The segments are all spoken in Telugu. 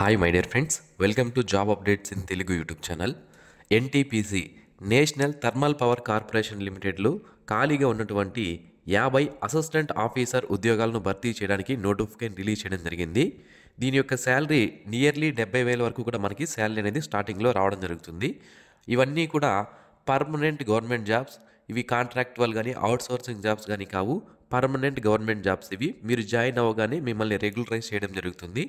Hi my dear friends, welcome to job updates in Telugu YouTube channel. NTPC national thermal power corporation లిమిటెడ్లో ఖాళీగా ఉన్నటువంటి 50 అసిస్టెంట్ ఆఫీసర్ ఉద్యోగాలను భర్తీ చేయడానికి నోటిఫికేషన్ రిలీజ్ చేయడం జరిగింది. దీని యొక్క శాలరీ నియర్లీ 70,000 వరకు కూడా మనకి శాలరీ అనేది స్టార్టింగ్లో రావడం జరుగుతుంది. ఇవన్నీ కూడా పర్మనెంట్ గవర్నమెంట్ జాబ్స్. ఇవి కాంట్రాక్టువల్ కానీ అవుట్సోర్సింగ్ జాబ్స్ కానీ కావు, పర్మనెంట్ గవర్నమెంట్ జాబ్స్. ఇవి మీరు జాయిన్ అవ్వగానే మిమ్మల్ని రెగ్యులరైజ్ చేయడం జరుగుతుంది.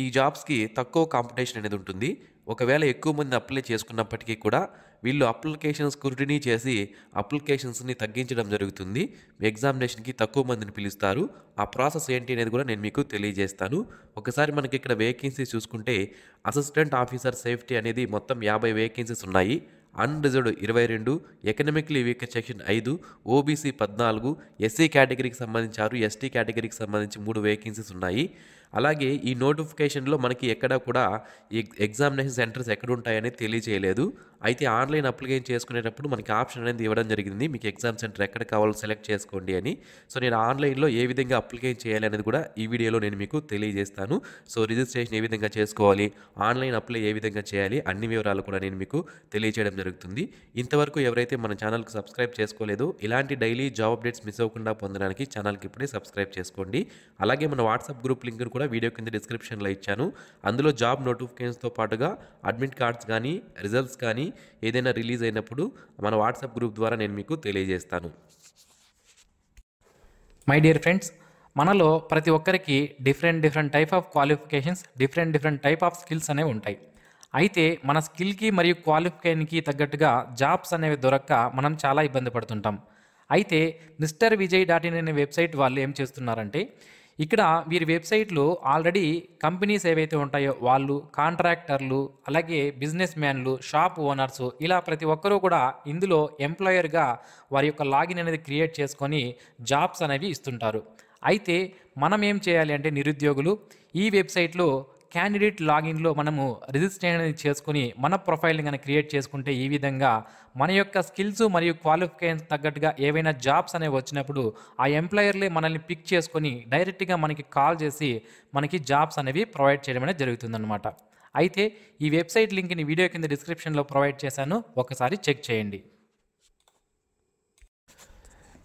ఈ జాబ్స్కి తక్కువ కాంపిటీషన్ అనేది ఉంటుంది. ఒకవేళ ఎక్కువ మంది అప్లై చేసుకున్నప్పటికీ కూడా వీళ్ళు అప్లికేషన్ స్క్రూటినీ చేసి అప్లికేషన్స్ని తగ్గించడం జరుగుతుంది. ఎగ్జామినేషన్కి తక్కువ మందిని పిలుస్తారు. ఆ ప్రాసెస్ ఏంటి అనేది కూడా నేను మీకు తెలియజేస్తాను. ఒకసారి మనకి ఇక్కడ వేకెన్సీస్ చూసుకుంటే అసిస్టెంట్ ఆఫీసర్ సేఫ్టీ అనేది మొత్తం 50 వేకెన్సీస్ ఉన్నాయి. Unreserved 22, economically week section 5, OBC 14, SC కేటగిరీకి సంబంధించి 6, ఎస్టీ కేటగిరీకి సంబంధించి 3 వేకెన్సీస్ ఉన్నాయి. అలాగే ఈ నోటిఫికేషన్లో మనకి ఎక్కడ కూడా ఎగ్జామినేషన్ సెంటర్స్ ఎక్కడ ఉంటాయని తెలియజేయలేదు. అయితే ఆన్లైన్ అప్లికేషన్ చేసుకునేటప్పుడు మనకి ఆప్షన్ అనేది ఇవ్వడం జరిగింది, మీకు ఎగ్జామ్ సెంటర్ ఎక్కడ కావాలో సెలెక్ట్ చేసుకోండి అని. సో నేను ఆన్లైన్లో ఏ విధంగా అప్లికేషన్ చేయాలి అనేది కూడా ఈ వీడియోలో నేను మీకు తెలియజేస్తాను. సో రిజిస్ట్రేషన్ ఏ విధంగా చేసుకోవాలి, ఆన్లైన్ అప్లై ఏ విధంగా చేయాలి, అన్ని వివరాలు కూడా నేను మీకు తెలియజేయడం జరుగుతుంది. ఇంతవరకు ఎవరైతే మన ఛానల్కి సబ్స్క్రైబ్ చేసుకోలేదో ఇలాంటి డైలీ జాబ్ అప్డేట్స్ మిస్ అవ్వకుండా పొందడానికి ఛానల్కి ఇప్పుడే సబ్స్క్రైబ్ చేసుకోండి. అలాగే మన వాట్సాప్ గ్రూప్ లింక్ను కూడా వీడియో కింద డిస్క్రిప్షన్లో ఇచ్చాను. అందులో జాబ్ నోటిఫికేషన్స్తో పాటుగా అడ్మిట్ కార్డ్స్ కానీ రిజల్ట్స్ కానీ ఏదైనా రిలీజ్ అయినప్పుడు మన వాట్సాప్ గ్రూప్ ద్వారా నేను మీకు తెలియజేస్తాను. మై డియర్ ఫ్రెండ్స్, మనలో ప్రతి ఒక్కరికి different type of qualifications, different type of skills అనేవి ఉంటాయి. అయితే మన స్కిల్కి మరియు క్వాలిఫికేషన్కి తగ్గట్టుగా జాబ్స్ అనేవి దొరక్క మనం చాలా ఇబ్బంది పడుతుంటాం. అయితే మిస్టర్ విజయ్ .in అనే వెబ్సైట్ వాళ్ళు ఏం చేస్తున్నారంటే, ఇక్కడ వీరి వెబ్సైట్లో ఆల్రెడీ కంపెనీస్ ఏవైతే ఉంటాయో వాళ్ళు, కాంట్రాక్టర్లు, అలాగే బిజినెస్ మ్యాన్లు, షాప్ ఓనర్సు, ఇలా ప్రతి ఒక్కరూ కూడా ఇందులో ఎంప్లాయర్గా వారి యొక్క లాగిన్ అనేది క్రియేట్ చేసుకొని జాబ్స్ అనేవి ఇస్తుంటారు. అయితే మనం ఏం చేయాలి అంటే, నిరుద్యోగులు ఈ వెబ్సైట్లో క్యాండిడేట్ లాగిన్లో మనము రిజిస్ట్రేషన్ అనేది చేసుకుని మన ప్రొఫైల్ని కానీ క్రియేట్ చేసుకుంటే ఈ విధంగా మన యొక్క స్కిల్స్ మరియు క్వాలిఫికేషన్స్ తగ్గట్టుగా ఏవైనా జాబ్స్ అనేవి వచ్చినప్పుడు ఆ ఎంప్లాయర్లే మనల్ని పిక్ చేసుకొని డైరెక్ట్గా మనకి కాల్ చేసి మనకి జాబ్స్ అనేవి ప్రొవైడ్ చేయడం అనేది జరుగుతుందన్నమాట. అయితే ఈ వెబ్సైట్ లింక్ని వీడియో కింద డిస్క్రిప్షన్లో ప్రొవైడ్ చేశాను, ఒకసారి చెక్ చేయండి.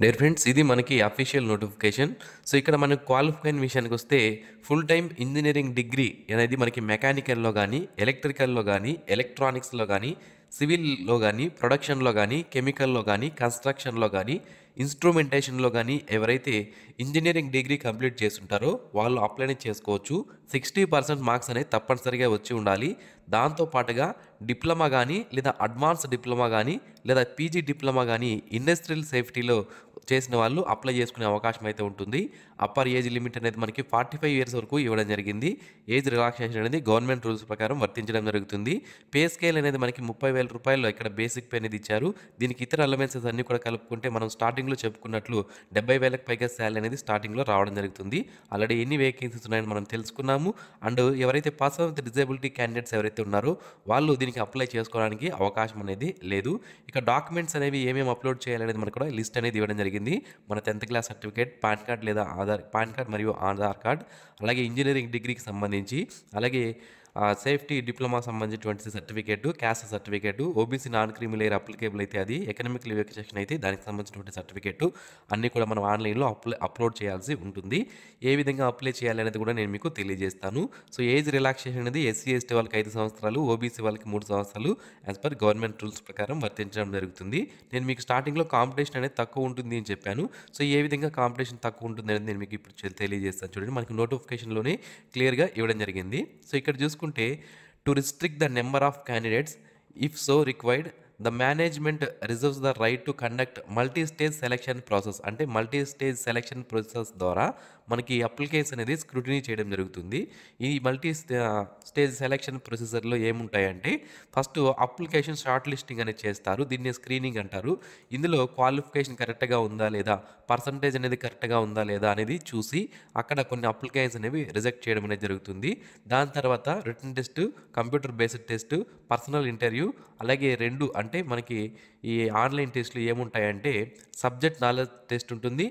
డియర్ ఫ్రెండ్స్, ఇది మనకి అఫీషియల్ నోటిఫికేషన్. సో ఇక్కడ మనకు క్వాలిఫికేషన్ విషయానికి వస్తే ఫుల్ టైం ఇంజనీరింగ్ డిగ్రీ అనేది మనకి మెకానికల్లో కానీ, ఎలక్ట్రికల్లో కానీ, ఎలక్ట్రానిక్స్లో కానీ, సివిల్లో కానీ, ప్రొడక్షన్లో కానీ, కెమికల్లో కానీ, కన్స్ట్రక్షన్లో కానీ, ఇన్స్ట్రుమెంటేషన్లో కానీ ఎవరైతే ఇంజనీరింగ్ డిగ్రీ కంప్లీట్ చేస్తుంటారో వాళ్ళు అప్లై చేసుకోవచ్చు. 60% మార్క్స్ అనేది తప్పనిసరిగా వచ్చి ఉండాలి. దాంతోపాటుగా డిప్లొమా కానీ లేదా అడ్వాన్స్ డిప్లొమా కానీ లేదా పీజీ డిప్లొమా కానీ ఇండస్ట్రియల్ సేఫ్టీలో చేసిన వాళ్ళు అప్లై చేసుకునే అవకాశం అయితే ఉంటుంది. అప్పర్ ఏజ్ లిమిట్ అనేది మనకి 45 ఇయర్స్ వరకు ఇవ్వడం జరిగింది. ఏజ్ రిలాక్సేషన్ అనేది గవర్నమెంట్ రూల్స్ ప్రకారం వర్తించడం జరుగుతుంది. పే స్కేల్ అనేది మనకి 30,000 రూపాయలు ఇక్కడ బేసిక్ పే అనేది ఇచ్చారు. దీనికి ఇతర అలవెన్సెస్ అన్నీ కూడా కలుపుకుంటే మనం స్టార్టింగ్లో చెప్పుకున్నట్లు 70,000కి పైగా శాలరీ అనేది స్టార్టింగ్లో రావడం జరుగుతుంది. ఆల్రెడీ ఎన్ని వేకెన్సీస్ ఉన్నాయని మనం తెలుసుకున్నాము. అండ్ ఎవరైతే పర్సన్ విత్ డిజేబిలిటీ క్యాండిడేట్స్ ఎవరైతే ఉన్నారో వాళ్ళు దీనికి అప్లై చేసుకోవడానికి అవకాశం అనేది లేదు. ఇక డాక్యుమెంట్స్ అనేవి ఏమేమి అప్లోడ్ చేయాలనేది మనకు కూడా లిస్ట్ అనేది ఇవ్వడం జరిగింది. మన 10th class certificate, pan card లేదా పాన్ కార్డ్ మరియు ఆధార్ కార్డ్, అలాగే ఇంజనీరింగ్ డిగ్రీకి సంబంధించి, అలాగే సేఫ్టీ డిప్లొమా సంబంధించినటువంటి certificate, caste certificate, OBC non creamy layer applicable అయితే అది, ఎకనామిక్ లివ్ సెక్షన్ అయితే దానికి సంబంధించినటువంటి సర్టిఫికేట్ అన్నీ కూడా మనం ఆన్లైన్లో అప్లోడ్ చేయాల్సి ఉంటుంది. ఏ విధంగా అప్లై చేయాలి అనేది కూడా నేను మీకు తెలియజేస్తాను. సో ఏజ్ రిలాక్సేషన్ అనేది ఎస్సీ ఎస్టీ వాళ్ళకి 5 సంవత్సరాలు, ఓబీసీ వాళ్ళకి 3 సంవత్సరాలు యాజ్ పర్ గవర్నమెంట్ రూల్స్ ప్రకారం వర్తించడం జరుగుతుంది. నేను మీకు స్టార్టింగ్లో కాంపిటీషన్ అనేది తక్కువ ఉంటుంది అని చెప్పాను. సో ఏ విధంగా కాంపిటీషన్ తక్కువ ఉంటుంది అనేది నేను మీకు ఇప్పుడు తెలియజేస్తాను. చూడండి, మనకి నోటిఫికేషన్లోనే క్లియర్గా ఇవ్వడం జరిగింది. సో ఇక్కడ చూసుకుంటే to restrict the number of candidates if so required the management reserves the right to conduct multi stage selection process. అంటే మల్టీ స్టేజ్ సెలక్షన్ ప్రాసెస్ ద్వారా మనకి అప్లికేషన్ అనేది స్క్రూటినీ చేయడం జరుగుతుంది. ఈ మల్టీ స్టేజ్ సెలక్షన్ ప్రొసీజర్లో ఏముంటాయంటే, ఫస్ట్ అప్లికేషన్ షార్ట్ లిస్టింగ్ అనేది చేస్తారు, దీన్ని స్క్రీనింగ్ అంటారు. ఇందులో క్వాలిఫికేషన్ కరెక్ట్గా ఉందా లేదా, పర్సంటేజ్ అనేది కరెక్ట్గా ఉందా లేదా అనేది చూసి అక్కడ కొన్ని అప్లికేషన్స్ అనేవి రిజెక్ట్ చేయడం అనేది జరుగుతుంది. దాని తర్వాత written test, computer based test, personal interview, అలాగే 2 అంటే మనకి ఈ ఆన్లైన్ టెస్ట్లు ఏముంటాయంటే సబ్జెక్ట్ నాలెడ్జ్ టెస్ట్ ఉంటుంది,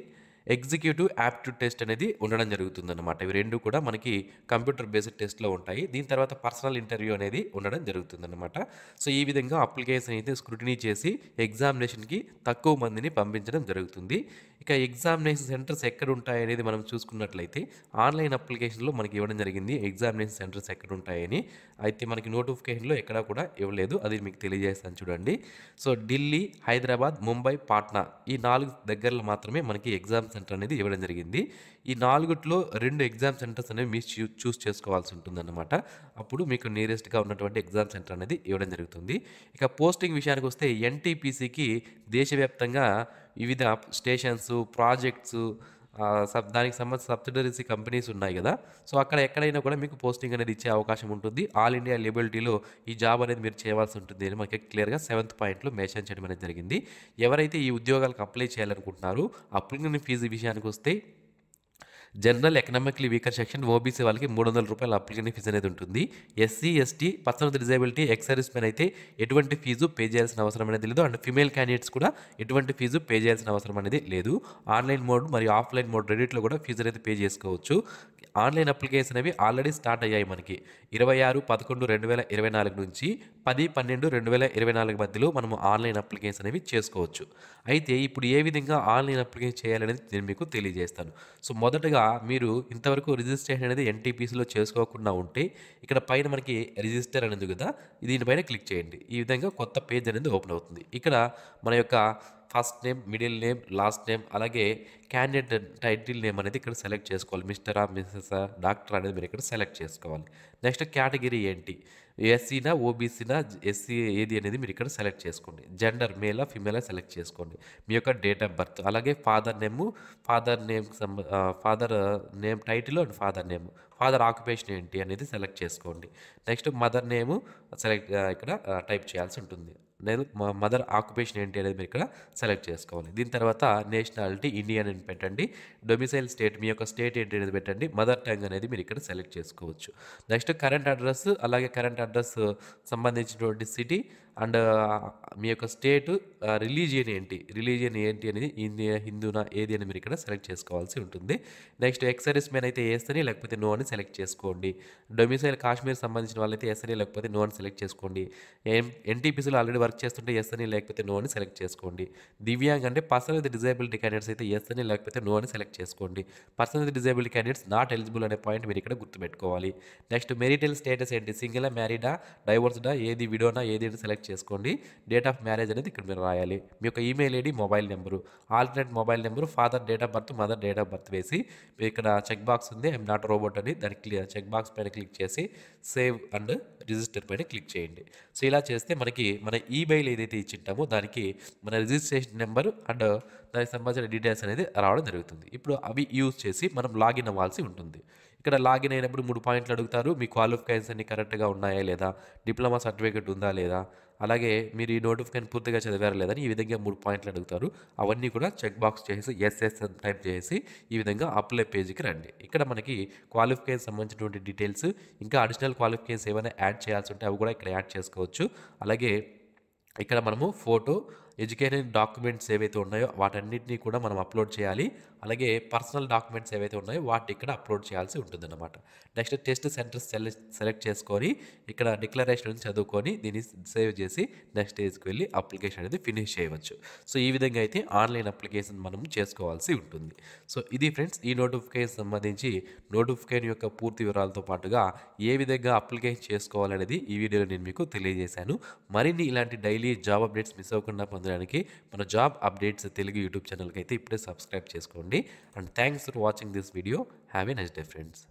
ఎగ్జిక్యూటివ్ యాప్టిట్యూడ్ టెస్ట్ అనేది ఉండడం జరుగుతుందన్నమాట. ఇవి 2 కూడా మనకి కంప్యూటర్ బేస్డ్ టెస్ట్‌లో ఉంటాయి. దీని తర్వాత పర్సనల్ ఇంటర్వ్యూ అనేది ఉండడం జరుగుతుందన్నమాట. సో, ఈ విధంగా అప్లికేషన్ అయితే స్క్రూటినీ చేసి ఎగ్జామినేషన్‌కి తక్కువ మందిని పంపించడం జరుగుతుంది. ఇక ఎగ్జామినేషన్ సెంటర్స్ ఎక్కడుంటాయనేది మనం చూసుకున్నట్లయితే ఆన్‌లైన్ అప్లికేషన్‌లో మనకి ఇవ్వడం జరిగింది ఎగ్జామినేషన్ సెంటర్స్ ఎక్కడుంటాయని. అయితే మనకి నోటిఫికేషన్‌లో ఎక్కడా కూడా ఇవ్వలేదు. అది మీకు తెలియజేస్తాను చూడండి. సో, ఢిల్లీ, హైదరాబాద్, ముంబై, పాట్నా ఈ 4 దగ్గరలో మాత్రమే మనకి ఎగ్జామ్ సెంటర్ అనేది ఇవ్వడం జరిగింది. ఈ 4లో 2 ఎగ్జామ్ సెంటర్స్ అనేవి మీరు చూస్ చేసుకోవాల్సి ఉంటుందన్నమాట. అప్పుడు మీకు నియరెస్ట్‌గా ఉన్నటువంటి ఎగ్జామ్ సెంటర్ అనేది ఇవ్వడం జరుగుతుంది. ఇక పోస్టింగ్ విషయానికొస్తే ఎన్‌టీపీసీకి దేశవ్యాప్తంగా వివిధ స్టేషన్స్, ప్రాజెక్ట్స్ దానికి సంబంధించిన సబ్సిడరీస్ కంపెనీస్ ఉన్నాయి గదా! సో, అక్కడ ఎక్కడైనా కూడా మీకు పోస్టింగ్ అనేది ఇచ్చే అవకాశం ఉంటుంది. ఆల్ ఇండియా లేబిలిటీలో ఈ జాబ్ అనేది మీరు చేయవలసి ఉంటుంది అని మనకి క్లియర్‌గా 7th పాయింట్‌లో మెన్షన్ చేయడం అనేది జరిగింది. ఎవరైతే ఈ ఉద్యోగాలకు అప్లై చేయాలనుకుంటున్నారో అప్లికేషన్ ఫీజు విషయానికొస్తే general economically weaker section OBC వాళ్ళకి ₹300 అప్లికేషన్ ఫీజు అనేది ఉంటుంది. SC, ST, person with disability, ex service men అయితే ఎటువంటి ఫీజు పే చేయాల్సిన అవసరం అనేది లేదు. అండ్ ఫీమేల్ క్యాండిడేట్స్ కూడా ఎటువంటి ఫీజు పే చేయాల్సిన అవసరం అనేది లేదు. ఆన్‌లైన్ మోడ్ మరియు ఆఫ్‌లైన్ మోడ్ రెండిట్లో కూడా ఫీజు అనేది పే చేసుకోవచ్చు. ఆన్‌లైన్ అప్లికేషన్ అనేవి ఆల్రెడీ స్టార్ట్ అయ్యాయి మనకి. 26/11/2024 నుంచి 10/12/2024 మధ్యలో మనము ఆన్‌లైన్ అప్లికేషన్ అనేవి చేసుకోవచ్చు. అయితే ఇప్పుడు ఏ విధంగా ఆన్‌లైన్ అప్లికేషన్ చేయాలనేది నేను మీకు తెలియజేస్తాను. సో, మొదటగా మీరు ఇంతవరకు రిజిస్ట్రేషన్ అనేది ఎన్‌టీపీసీలో చేసుకోకుండా ఉంటే ఇక్కడ పైన మనకి రిజిస్టర్ అని ఉంది కదా! దీనిపైన క్లిక్ చేయండి. ఈ విధంగా కొత్త పేజ్ అనేది ఓపెన్ అవుతుంది. ఇక్కడ మన యొక్క first name, middle name, last name అలాగే క్యాండిడేట్ టైటిల్ నేమ్ అనేది ఇక్కడ సెలెక్ట్ చేసుకోవాలి. మిస్టరా, మిసెసా, డాక్టర్ అనేది మీరు ఇక్కడ సెలెక్ట్ చేసుకోవాలి. నెక్స్ట్ కేటగిరీ ఏంటి? ఎస్సీనా, ఓబీసీనా, ఎస్సీ ఏది అనేది మీరు ఇక్కడ సెలెక్ట్ చేసుకోండి. జెండర్ మేలా, ఫీమేలా సెలెక్ట్ చేసుకోండి. మీ యొక్క డేట్ ఆఫ్ బర్త్ అలాగే father name title and father name, father occupation ఏంటి అనేది సెలెక్ట్ చేసుకోండి. నెక్స్ట్ మదర్ నేమ్ ఇక్కడ టైప్ చేయాల్సి ఉంటుంది. నేను మదర్ ఆక్యుపేషన్ ఏంటి అనేది మీరు ఇక్కడ సెలెక్ట్ చేసుకోవాలి. దీని తర్వాత నేషనాలిటీ ఇండియన్ అని పెట్టండి. డొమిసైల్ స్టేట్ మీ యొక్క స్టేట్ ఏంటి అనేది పెట్టండి. మదర్ టంగ్ అనేది మీరు ఇక్కడ సెలెక్ట్ చేసుకోవచ్చు. నెక్స్ట్ కరెంట్ అడ్రస్ అలాగే కరెంట్ అడ్రస్ సంబంధించినటువంటి సిటీ అండ్ మీ యొక్క స్టేట్ రిలీజియన్ ఏంటి అనేది హిందూనా ఏది అని మీరు ఇక్కడ సెలెక్ట్ చేసుకోవాల్సి ఉంటుంది. నెక్స్ట్ ఎక్స్ సర్వీస్ మెన్ అయితే ఎస్ అని లేకపోతే నో అని సెలెక్ట్ చేసుకోండి. డొమిసైల్ కాశ్మీర్ సంబంధించిన వాళ్ళైతే ఎస్ అని లేకపోతే నో అని సెలెక్ట్ చేసుకోండి. ఎన్టీపీసీలో ఆల్రెడీ వర్క్ చేస్తుంటే ఎస్ అని లేకపోతే నో అని సెలెక్ట్ చేసుకోండి. దివ్యాంగ్ అంటే పర్సన్ విత్ డిజేబిలిటీ క్యాండిడేట్స్ అయితే ఎస్ అని లేకపోతే నో అని సెలెక్ట్ చేసుకోండి. Person with disability candidates not eligible అనే పాయింట్ మీరు ఇక్కడ గుర్తుపెట్టుకోవాలి. నెక్స్ట్ మెరిటల్ స్టేటస్ ఏంటి? సింగిలా, మ్యారీడా, డైవోర్స్డా, ఏది విడోనా ఏది అని సెలెక్ట్ చేసుకోండి. డేట్ ఆఫ్ మ్యారేజ్ అనేది ఇక్కడ మీరు రాయాలి. మీ యొక్క email ID, mobile number, alternate mobile number, father date of birth, mother date of birth వేసి ఇక్కడ చెక్ బాక్స్ ఉంది ఐఎమ్ నాట్ రోబోట్ అని దానికి చెక్ బాక్స్ పైన క్లిక్ చేసి సేవ్ అండ్ రిజిస్టర్ పైన క్లిక్ చేయండి. సో, ఇలా చేస్తే మనకి మన ఈమెయిల్ ఏదైతే ఇచ్చింటామో దానికి మన రిజిస్ట్రేషన్ నెంబర్ అండ్ దానికి సంబంధించిన డీటెయిల్స్ అనేది రావడం జరుగుతుంది. ఇప్పుడు అవి యూజ్ చేసి మనం లాగిన్ అవ్వాల్సి ఉంటుంది. ఇక్కడ లాగిన్ అయినప్పుడు 3 పాయింట్లు అడుగుతారు. మీ క్వాలిఫికేషన్స్ అన్ని కరెక్ట్‌గా ఉన్నాయా లేదా? డిప్లొమా సర్టిఫికేట్ ఉందా లేదా? అలాగే మీరు ఈ నోటిఫికేషన్ పూర్తిగా చదివారా లేదని ఈ విధంగా 3 పాయింట్లు అడుగుతారు. అవన్నీ కూడా చెక్ బాక్స్ చేసి ఎస్ అని టైప్ చేసి ఈ విధంగా అప్లై పేజ్‌కి రండి. ఇక్కడ మనకి క్వాలిఫికేషన్ సంబంధించినటువంటి డీటెయిల్స్ ఇంకా అడిషనల్ క్వాలిఫికేషన్స్ ఏమైనా యాడ్ చేయాల్సి ఉంటే అవి కూడా ఇక్కడ యాడ్ చేసుకోవచ్చు. అలాగే ఇక్కడ మనము ఫోటో, ఎడ్యుకేషన్ డాక్యుమెంట్స్ ఏవైతే ఉన్నాయో వాటన్నిటిని కూడా మనం అప్లోడ్ చేయాలి. అలాగే పర్సనల్ డాక్యుమెంట్స్ ఏవైతే ఉన్నాయో వాటిని ఇక్కడ అప్లోడ్ చేయాల్సి ఉంటుందన్నమాట. నెక్స్ట్ టెస్ట్ సెంటర్స్ సెలెక్ట్ చేసుకొని ఇక్కడ డిక్లరేషన్ చదువుకొని దీన్ని సేవ్ చేసి నెక్స్ట్ స్టేజ్కి వెళ్ళి అప్లికేషన్ అనేది ఫినిష్ చేయవచ్చు. సో, ఈ విధంగా అయితే ఆన్లైన్ అప్లికేషన్ మనం చేసుకోవాల్సి ఉంటుంది. సో, ఇది ఫ్రెండ్స్ ఈ నోటిఫికేషన్ సంబంధించి నోటిఫికేషన్ యొక్క పూర్తి వివరాలతో పాటుగా ఏ విధంగా అప్లికేషన్ చేసుకోవాలనేది ఈ వీడియోలో నేను మీకు తెలియజేశాను. మరిన్ని ఇలాంటి డైలీ జాబ్ అప్డేట్స్ మిస్ అవ్వకుండా పొందడానికి మన జాబ్ అప్డేట్స్ తెలుగు యూట్యూబ్ ఛానల్కి అయితే ఇప్పుడే సబ్స్క్రైబ్ చేసుకోండి. And thanks for watching this video. Have a nice day friends.